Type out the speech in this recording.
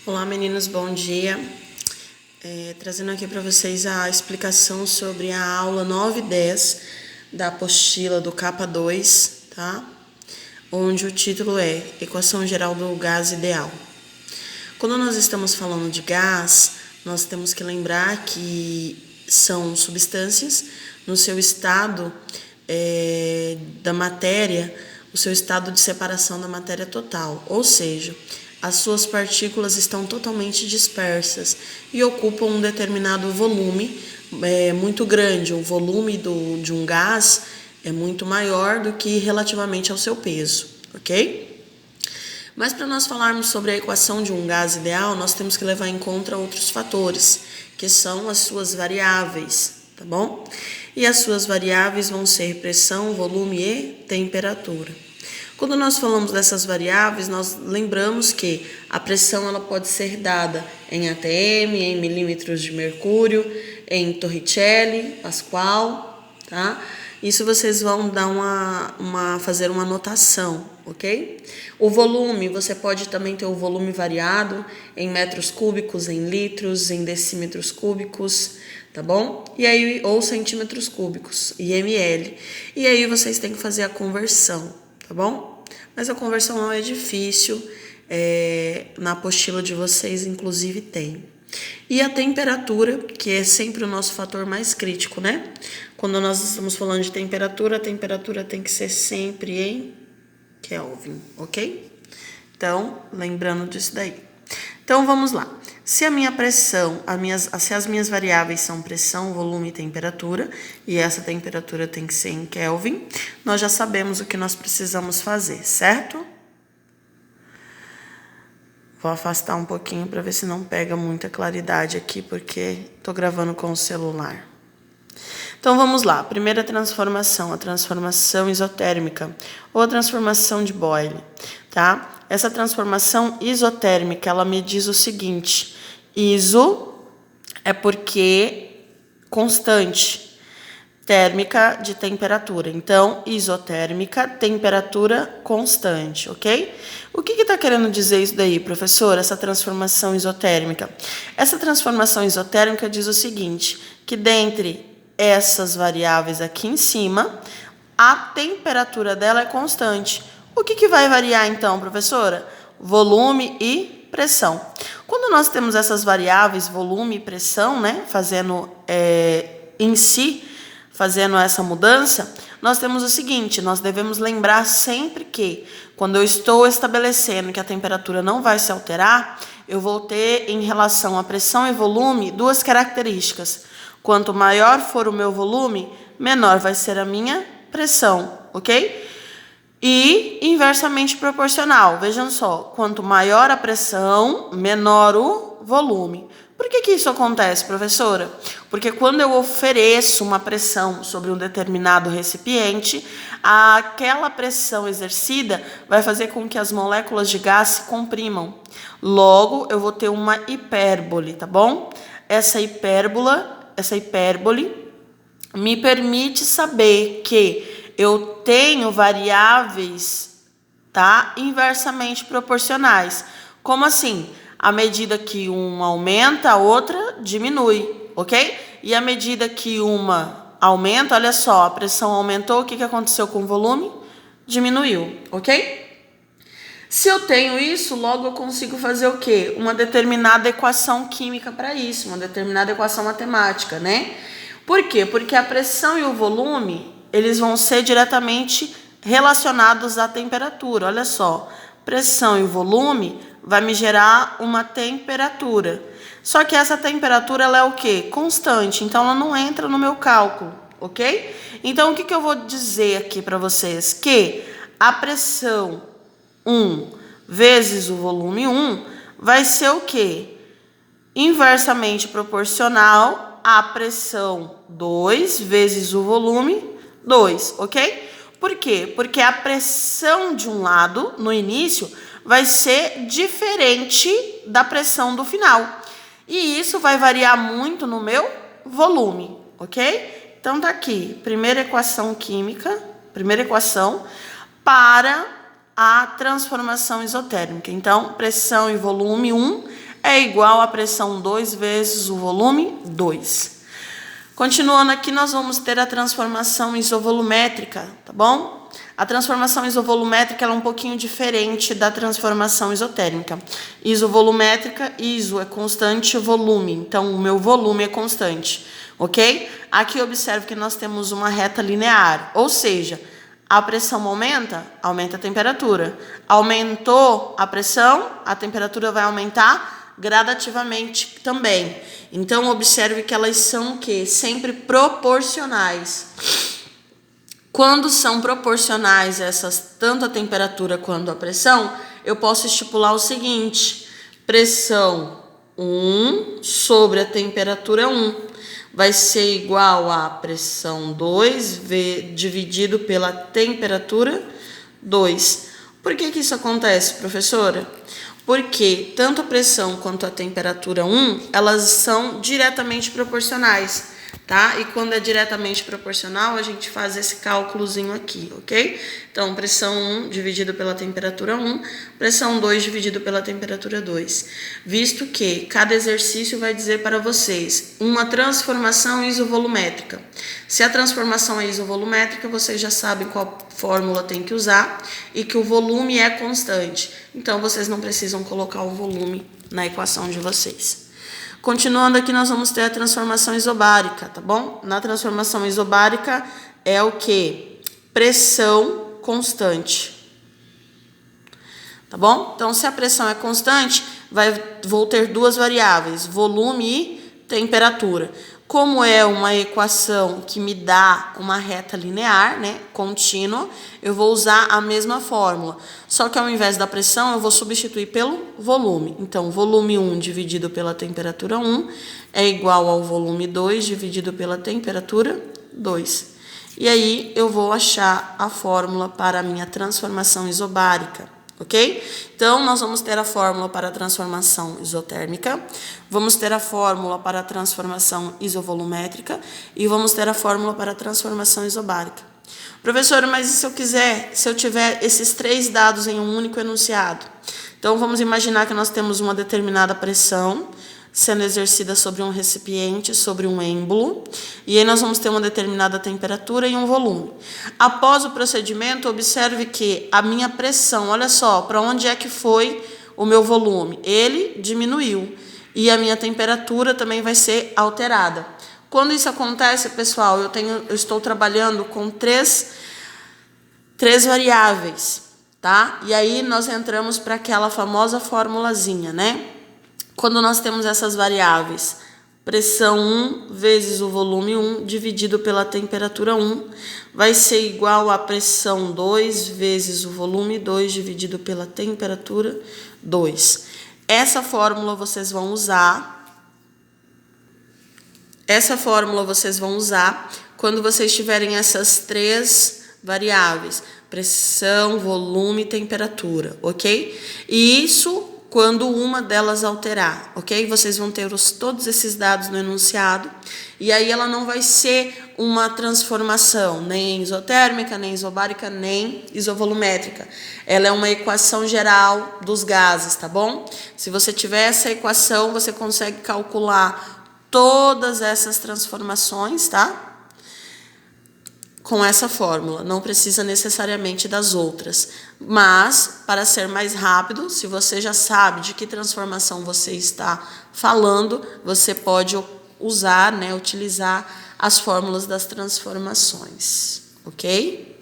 Olá meninos, bom dia. Trazendo aqui para vocês a explicação sobre a aula 9 e 10 da apostila do capa 2, tá? Onde o título é Equação Geral do Gás Ideal. Quando nós estamos falando de gás, nós temos que lembrar que são substâncias no seu estado da matéria, o seu estado de separação da matéria total, ou seja, as suas partículas estão totalmente dispersas e ocupam um determinado volume muito grande. O volume de um gás é muito maior do que relativamente ao seu peso, ok? Mas para nós falarmos sobre a equação de um gás ideal, nós temos que levar em conta outros fatores, que são as suas variáveis, tá bom? E as suas variáveis vão ser pressão, volume e temperatura. Quando nós falamos dessas variáveis, nós lembramos que a pressão ela pode ser dada em atm, em milímetros de mercúrio, em Torricelli, Pascal, tá? Isso vocês vão dar fazer uma anotação, ok? O volume, você pode também ter o volume variado em metros cúbicos, em litros, em decímetros cúbicos, tá bom? E aí, ou centímetros cúbicos, e ml. E aí vocês têm que fazer a conversão, tá bom? Mas a conversão não é difícil, na apostila de vocês inclusive tem. E a temperatura, que é sempre o nosso fator mais crítico, né? Quando nós estamos falando de temperatura, a temperatura tem que ser sempre em Kelvin, ok? Então, lembrando disso daí. Então, vamos lá. Se a minha pressão, se as minhas variáveis são pressão, volume e temperatura, e essa temperatura tem que ser em Kelvin, nós já sabemos o que nós precisamos fazer, certo? Vou afastar um pouquinho para ver se não pega muita claridade aqui, porque estou gravando com o celular. Então, vamos lá. Primeira transformação, a transformação isotérmica, ou a transformação de Boyle, tá? Essa transformação isotérmica, ela me diz o seguinte: iso é porque constante, térmica de temperatura. Então, isotérmica, temperatura constante, ok? O que está querendo dizer isso daí, professor? Essa transformação isotérmica. Essa transformação isotérmica diz o seguinte, que dentre essas variáveis aqui em cima, a temperatura dela é constante. O que vai variar então, professora? Volume e pressão. Quando nós temos essas variáveis, volume e pressão, né, fazendo essa mudança, nós temos o seguinte, nós devemos lembrar sempre que, quando eu estou estabelecendo que a temperatura não vai se alterar, eu vou ter, em relação à pressão e volume, duas características. Quanto maior for o meu volume, menor vai ser a minha pressão, ok? E inversamente proporcional. Vejam só, quanto maior a pressão, menor o volume. Por que isso acontece, professora? Porque quando eu ofereço uma pressão sobre um determinado recipiente, aquela pressão exercida vai fazer com que as moléculas de gás se comprimam. Logo, eu vou ter uma hipérbole, tá bom? Essa hipérbole me permite saber que eu tenho variáveis, tá, inversamente proporcionais. Como assim? À medida que uma aumenta, a outra diminui, ok? E à medida que uma aumenta, olha só, a pressão aumentou, o que aconteceu com o volume? Diminuiu, ok? Se eu tenho isso, logo eu consigo fazer o quê? Uma determinada equação química para isso, uma determinada equação matemática, né? Por quê? Porque a pressão e o volume, eles vão ser diretamente relacionados à temperatura. Olha só, pressão e o volume vai me gerar uma temperatura. Só que essa temperatura, ela é o quê? Constante, então ela não entra no meu cálculo, ok? Então, o que eu vou dizer aqui para vocês? Que a pressão 1 vezes o volume 1 vai ser o quê? Inversamente proporcional à pressão 2 vezes o volume 2, ok? Por quê? Porque a pressão de um lado, no início, vai ser diferente da pressão do final. E isso vai variar muito no meu volume, ok? Então, tá aqui, primeira equação química, primeira equação para a transformação isotérmica. Então, pressão e volume 1 é igual à pressão 2 vezes o volume 2. Continuando aqui, nós vamos ter a transformação isovolumétrica, tá bom? A transformação isovolumétrica ela é um pouquinho diferente da transformação isotérmica. Isovolumétrica, iso é constante, volume. Então, o meu volume é constante, ok? Aqui observe que nós temos uma reta linear, ou seja, a pressão aumenta, aumenta a temperatura. Aumentou a pressão, a temperatura vai aumentar gradativamente também. Então, observe que elas são o quê? Sempre proporcionais. Quando são proporcionais essas, tanto a temperatura quanto a pressão, eu posso estipular o seguinte: pressão 1 sobre a temperatura 1 vai ser igual a pressão 2 dividido pela temperatura 2. Por que isso acontece, professora? Porque tanto a pressão quanto a temperatura 1, elas são diretamente proporcionais, tá? E quando é diretamente proporcional, a gente faz esse cálculozinho aqui, ok? Então, pressão 1 dividido pela temperatura 1, pressão 2 dividido pela temperatura 2. Visto que cada exercício vai dizer para vocês uma transformação isovolumétrica. Se a transformação é isovolumétrica, vocês já sabem qual fórmula tem que usar e que o volume é constante. Então, vocês não precisam colocar o volume na equação de vocês. Continuando aqui, nós vamos ter a transformação isobárica, tá bom? Na transformação isobárica é o quê? Pressão constante. Tá bom? Então, se a pressão é constante, vou ter duas variáveis, volume e temperatura. Como é uma equação que me dá uma reta linear, né, contínua, eu vou usar a mesma fórmula. Só que ao invés da pressão, eu vou substituir pelo volume. Então, volume 1 dividido pela temperatura 1 é igual ao volume 2 dividido pela temperatura 2. E aí, eu vou achar a fórmula para a minha transformação isobárica. Ok? Então, nós vamos ter a fórmula para a transformação isotérmica, vamos ter a fórmula para a transformação isovolumétrica e vamos ter a fórmula para a transformação isobárica. Professor, mas e se eu tiver esses três dados em um único enunciado? Então, vamos imaginar que nós temos uma determinada pressão sendo exercida sobre um recipiente, sobre um êmbolo, e aí nós vamos ter uma determinada temperatura e um volume. Após o procedimento, observe que a minha pressão, olha só, para onde é que foi o meu volume? Ele diminuiu, e a minha temperatura também vai ser alterada. Quando isso acontece, pessoal, eu estou trabalhando com três variáveis, tá? E aí nós entramos para aquela famosa formulazinha, né? Quando nós temos essas variáveis, pressão 1 vezes o volume 1 dividido pela temperatura 1 vai ser igual a pressão 2 vezes o volume 2 dividido pela temperatura 2. Essa fórmula vocês vão usar. Quando vocês tiverem essas três variáveis, pressão, volume e temperatura, ok? E isso quando uma delas alterar, ok? Vocês vão ter todos esses dados no enunciado, e aí ela não vai ser uma transformação, nem isotérmica, nem isobárica, nem isovolumétrica. Ela é uma equação geral dos gases, tá bom? Se você tiver essa equação, você consegue calcular todas essas transformações, tá? Com essa fórmula, não precisa necessariamente das outras. Mas, para ser mais rápido, se você já sabe de que transformação você está falando, você pode usar, né, utilizar as fórmulas das transformações, ok?